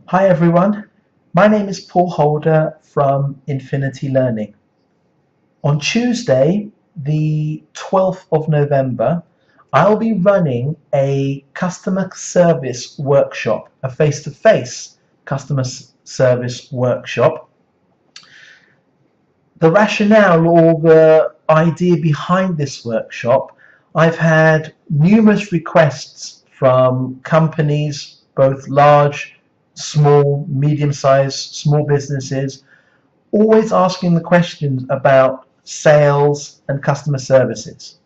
Hi everyone, my name is Paul Holder from Infinity Learning. On Tuesday, the 12th of November, I'll be running a customer service workshop, a face-to-face customer service workshop. The rationale or the idea behind this workshop, I've had numerous requests from companies, both large, small, medium-sized, small businesses, always asking the questions about sales and customer services.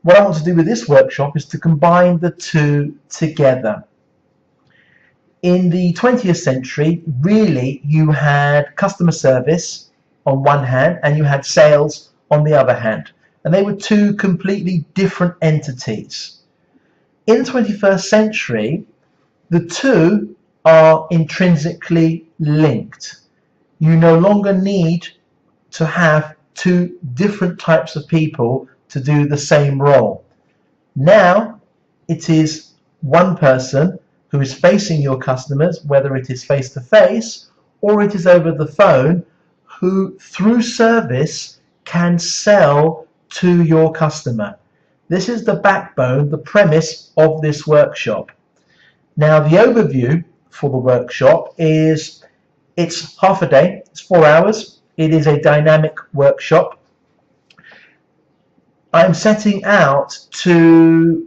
What I want to do with this workshop is to combine the two together. In the 20th century, really, you had customer service on one hand and you had sales on the other hand, and they were two completely different entities. In the 21st century, the two are intrinsically linked. You no longer need to have two different types of people to do the same role. Now it is one person who is facing your customers, whether it is face to face or it is over the phone, who through service can sell to your customer. This is the backbone, the premise of this workshop. Now the overview for the workshop is it's half a day, it's 4 hours, it is a dynamic workshop. I'm setting out to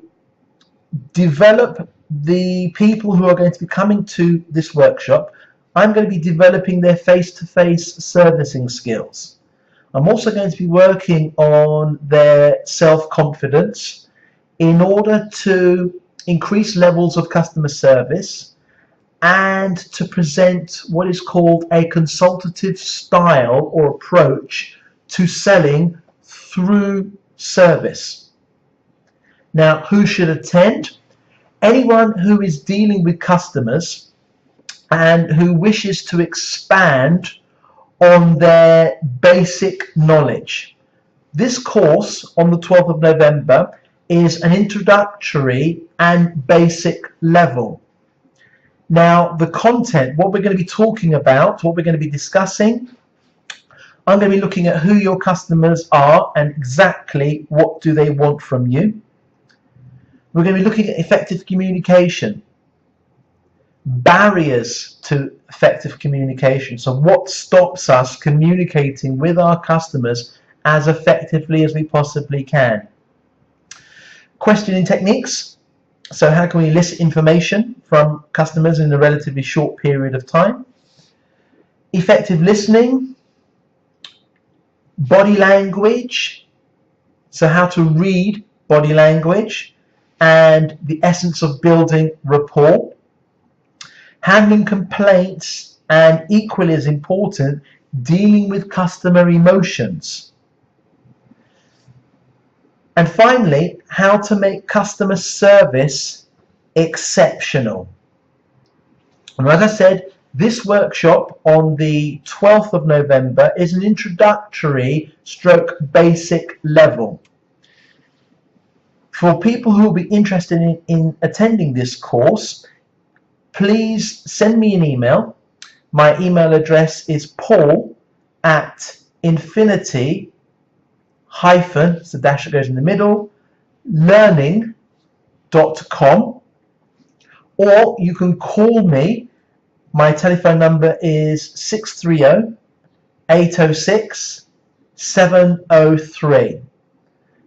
develop the people who are going to be coming to this workshop. I'm going to be developing their face-to-face servicing skills. I'm also going to be working on their self-confidence in order to increase levels of customer service and to present what is called a consultative style or approach to selling through service. Now, who should attend? Anyone who is dealing with customers and who wishes to expand on their basic knowledge. This course on the 12th of November is an introductory and basic level. Now, the content, what we're going to be talking about, what we're going to be discussing, I'm going to be looking at who your customers are and exactly what do they want from you. We're going to be looking at effective communication, barriers to effective communication. So what stops us communicating with our customers as effectively as we possibly can? Questioning techniques. So how can we elicit information from customers in a relatively short period of time? Effective listening. Body language. So how to read body language and the essence of building rapport. Handling complaints, and equally as important, dealing with customer emotions. And finally, how to make customer service exceptional. And like I said, this workshop on the 12th of November is an introductory stroke basic level. For people who will be interested in attending this course, please send me an email. My email address is paul@infinity- it's the dash that goes in the middle, learning.com, or you can call me. My telephone number is 630-806-703.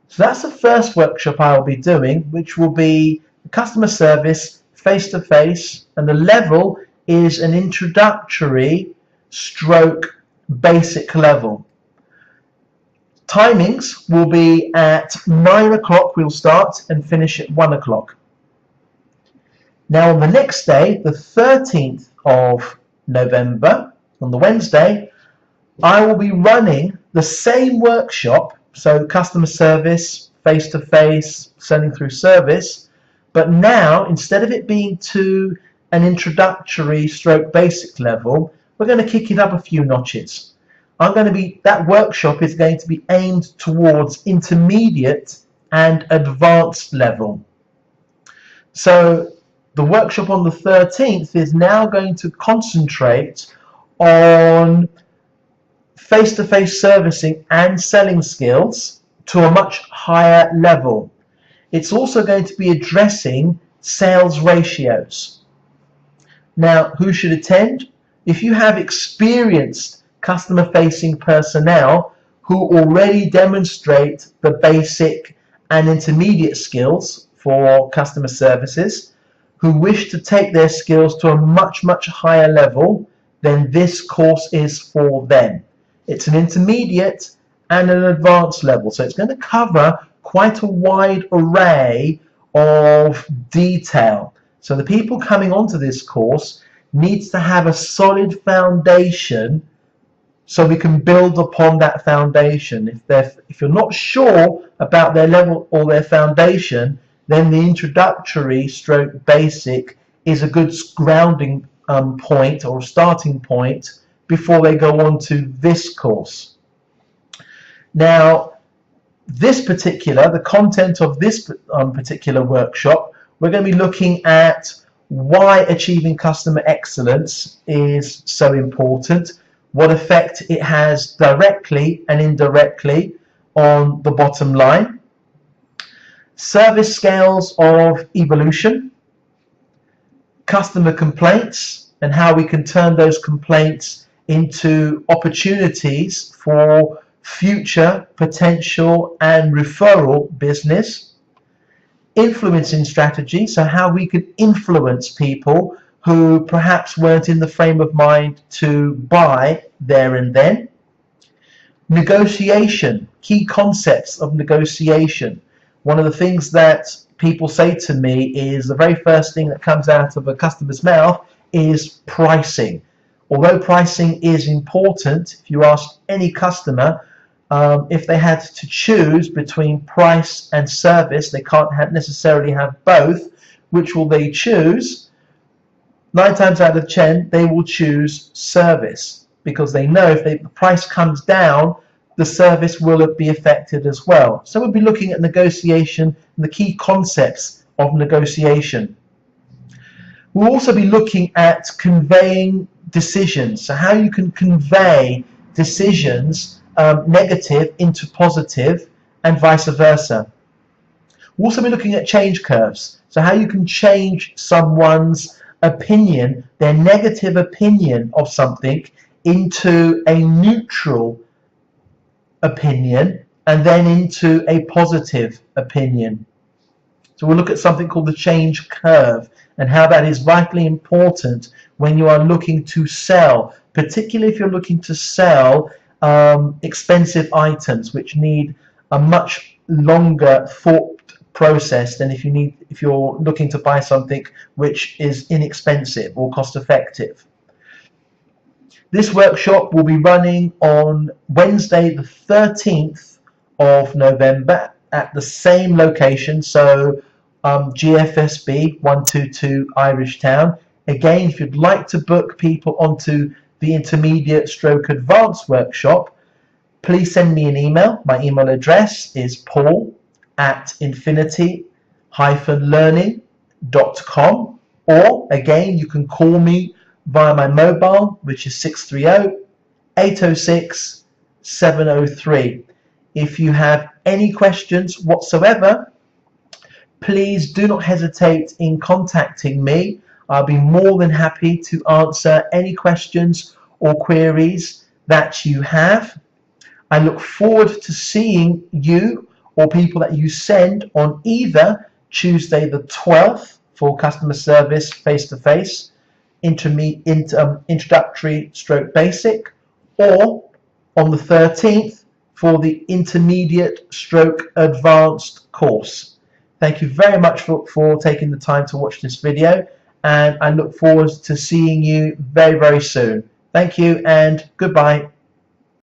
So that's the first workshop I will be doing, which will be customer service face-to-face, and the level is an introductory stroke basic level. Timings will be at 9 o'clock, we'll start and finish at 1 o'clock. Now on the next day, the 13th of November, on the Wednesday, I will be running the same workshop, so customer service, face-to-face, selling through service, but now instead of it being to an introductory stroke basic level, we're going to kick it up a few notches. That workshop is going to be aimed towards intermediate and advanced level. So The workshop on the 13th is now going to concentrate on face-to-face servicing and selling skills to a much higher level. It's also going to be addressing sales ratios. Now, who should attend? If you have experienced customer-facing personnel who already demonstrate the basic and intermediate skills for customer services, who wish to take their skills to a much, much higher level, then this course is for them. It's an intermediate and an advanced level, so it's going to cover quite a wide array of detail. So the people coming onto this course needs to have a solid foundation so we can build upon that foundation. If you're not sure about their level or their foundation, then the introductory stroke basic is a good grounding point or starting point before they go on to this course. Now, the content of this particular workshop, we're going to be looking at why achieving customer excellence is so important, what effect it has directly and indirectly on the bottom line, service scales of evolution, customer complaints and how we can turn those complaints into opportunities for future potential and referral business, influencing strategy, so how we could influence people who perhaps weren't in the frame of mind to buy there and then, negotiation, key concepts of negotiation. One of the things that people say to me is the very first thing that comes out of a customer's mouth is pricing. Although pricing is important, if you ask any customer, if they had to choose between price and service, they can't necessarily have both. Which will they choose? 9 times out of 10, they will choose service, because they know if the price comes down, the service will be affected as well. So we'll be looking at negotiation and the key concepts of negotiation. We'll also be looking at conveying decisions, so how you can convey decisions negative into positive and vice versa. We'll also be looking at change curves, so how you can change someone's opinion, their negative opinion of something, into a neutral opinion and then into a positive opinion. So we'll look at something called the change curve and how that is vitally important when you are looking to sell, particularly if you're looking to sell expensive items which need a much longer thought process than if you're looking to buy something which is inexpensive or cost effective. This workshop will be running on Wednesday the 13th of November at the same location, so GFSB 122 Irish Town. Again, if you'd like to book people onto the intermediate stroke advanced workshop, please send me an email. My email address is paul@infinity-learning.com, or again you can call me via my mobile, which is 630-806-703. If you have any questions whatsoever, please do not hesitate in contacting me. I'll be more than happy to answer any questions or queries that you have. I look forward to seeing you or people that you send on either Tuesday the 12th for customer service face-to-face, introductory stroke basic, or on the 13th for the intermediate stroke advanced course. Thank you very much for taking the time to watch this video, and I look forward to seeing you very, very soon. Thank you and goodbye.